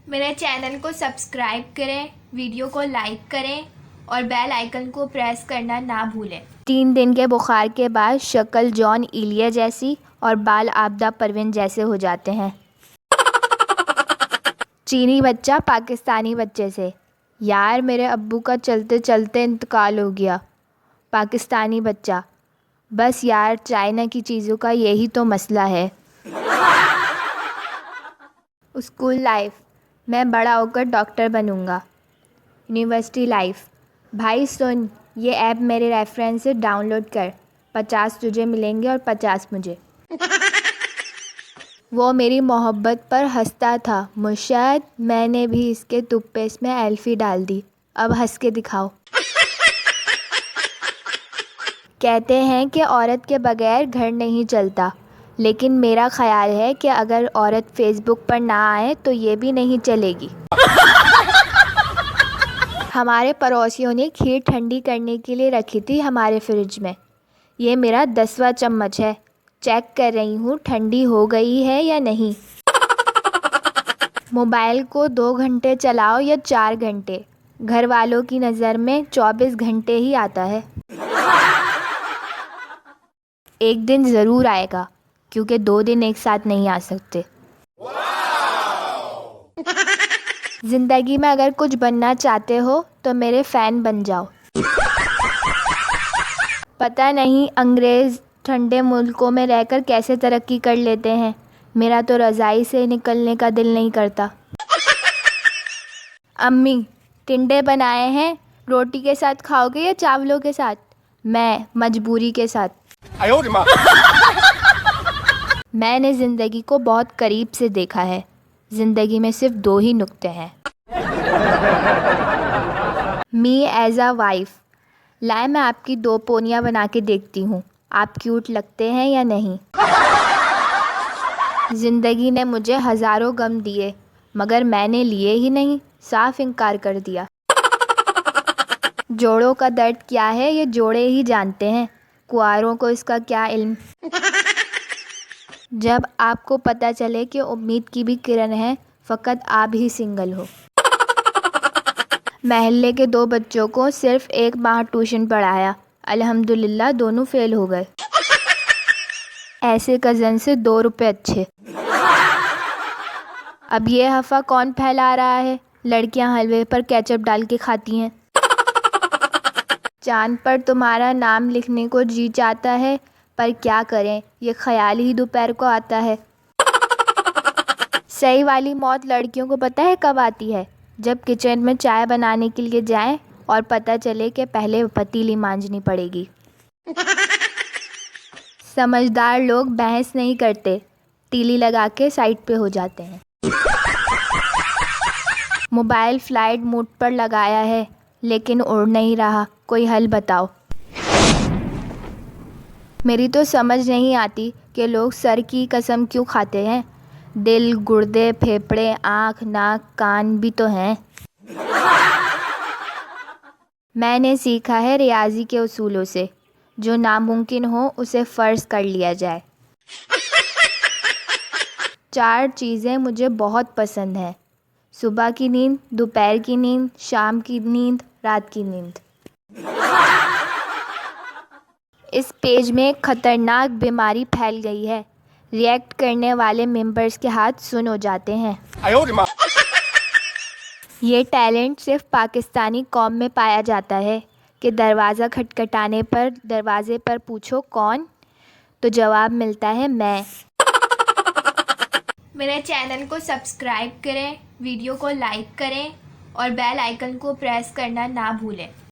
मेरे चैनल को सब्सक्राइब करें, वीडियो को लाइक करें और बेल आइकन को प्रेस करना ना भूलें। 3 दिन के बुखार के बाद शक्ल जॉन इलिया जैसी और बाल आबदा परवीन जैसे हो जाते हैं। चीनी बच्चा पाकिस्तानी बच्चे से, यार मेरे अब्बू का चलते चलते इंतकाल हो गया। पाकिस्तानी बच्चा, बस यार चाइना की चीज़ों का यही तो मसला है। स्कूल लाइफ, मैं बड़ा होकर डॉक्टर बनूंगा। यूनिवर्सिटी लाइफ, भाई सुन, ये ऐप मेरे रेफरेंस से डाउनलोड कर, 50 तुझे मिलेंगे और 50 मुझे। वो मेरी मोहब्बत पर हंसता था, मुशायद मैंने भी इसके टूथपेस्ट में एल्फी डाल दी, अब हंस के दिखाओ। कहते हैं कि औरत के बगैर घर नहीं चलता, लेकिन मेरा ख्याल है कि अगर औरत फेसबुक पर ना आए तो ये भी नहीं चलेगी। हमारे पड़ोसियों ने खीर ठंडी करने के लिए रखी थी हमारे फ्रिज में। ये मेरा 10वां चम्मच है, चेक कर रही हूँ ठंडी हो गई है या नहीं। मोबाइल को 2 घंटे चलाओ या 4 घंटे, घर वालों की नज़र में 24 घंटे ही आता है। एक दिन ज़रूर आएगा, क्योंकि 2 दिन एक साथ नहीं आ सकते। ज़िंदगी में अगर कुछ बनना चाहते हो तो मेरे फ़ैन बन जाओ। पता नहीं अंग्रेज़ ठंडे मुल्कों में रहकर कैसे तरक्की कर लेते हैं, मेरा तो रज़ाई से निकलने का दिल नहीं करता। अम्मी, टिंडे बनाए हैं, रोटी के साथ खाओगे या चावलों के साथ? मैं मजबूरी के साथ। मैंने ज़िंदगी को बहुत करीब से देखा है, ज़िंदगी में सिर्फ 2 ही नुक्ते हैं। मी एज़ अ वाइफ, लाए मैं आपकी 2 पोनियाँ बना के देखती हूँ, आप क्यूट लगते हैं या नहीं। ज़िंदगी ने मुझे हज़ारों गम दिए, मगर मैंने लिए ही नहीं, साफ इनकार कर दिया। जोड़ों का दर्द क्या है ये जोड़े ही जानते हैं, कुंवारों को इसका क्या इल्म। जब आपको पता चले कि उम्मीद की भी किरण है, फ़कत आप ही सिंगल हो। महल्ले के 2 बच्चों को सिर्फ 1 माह ट्यूशन पढ़ाया, अल्हम्दुलिल्लाह दोनों फेल हो गए। ऐसे कज़न से 2 रुपए अच्छे। अब ये हफ़ा कौन फैला रहा है, लड़कियां हलवे पर केचप डाल के खाती हैं। चांद पर तुम्हारा नाम लिखने को जी चाहता है, पर क्या करें, ये ख्याल ही दोपहर को आता है। सही वाली मौत लड़कियों को पता है कब आती है? जब किचन में चाय बनाने के लिए जाएं और पता चले कि पहले पतीली मांजनी पड़ेगी। समझदार लोग बहस नहीं करते, तीली लगा के साइड पे हो जाते हैं। मोबाइल फ्लाइट मोड पर लगाया है, लेकिन उड़ नहीं रहा, कोई हल बताओ। मेरी तो समझ नहीं आती कि लोग सर की कसम क्यों खाते हैं, दिल, गुर्दे, फेफड़े, आँख, नाक, कान भी तो हैं। मैंने सीखा है रियाजी के उसूलों से, जो नामुमकिन हो उसे फ़र्ज़ कर लिया जाए। 4 चीज़ें मुझे बहुत पसंद हैं, सुबह की नींद, दोपहर की नींद, शाम की नींद, रात की नींद। इस पेज में एक ख़तरनाक बीमारी फैल गई है, रिएक्ट करने वाले मेंबर्स के हाथ सुन हो जाते हैं। ये टैलेंट सिर्फ पाकिस्तानी कौम में पाया जाता है कि दरवाज़ा खटखटाने पर दरवाज़े पर पूछो कौन, तो जवाब मिलता है मैं। मेरे चैनल को सब्सक्राइब करें, वीडियो को लाइक करें और बेल आइकन को प्रेस करना ना भूलें।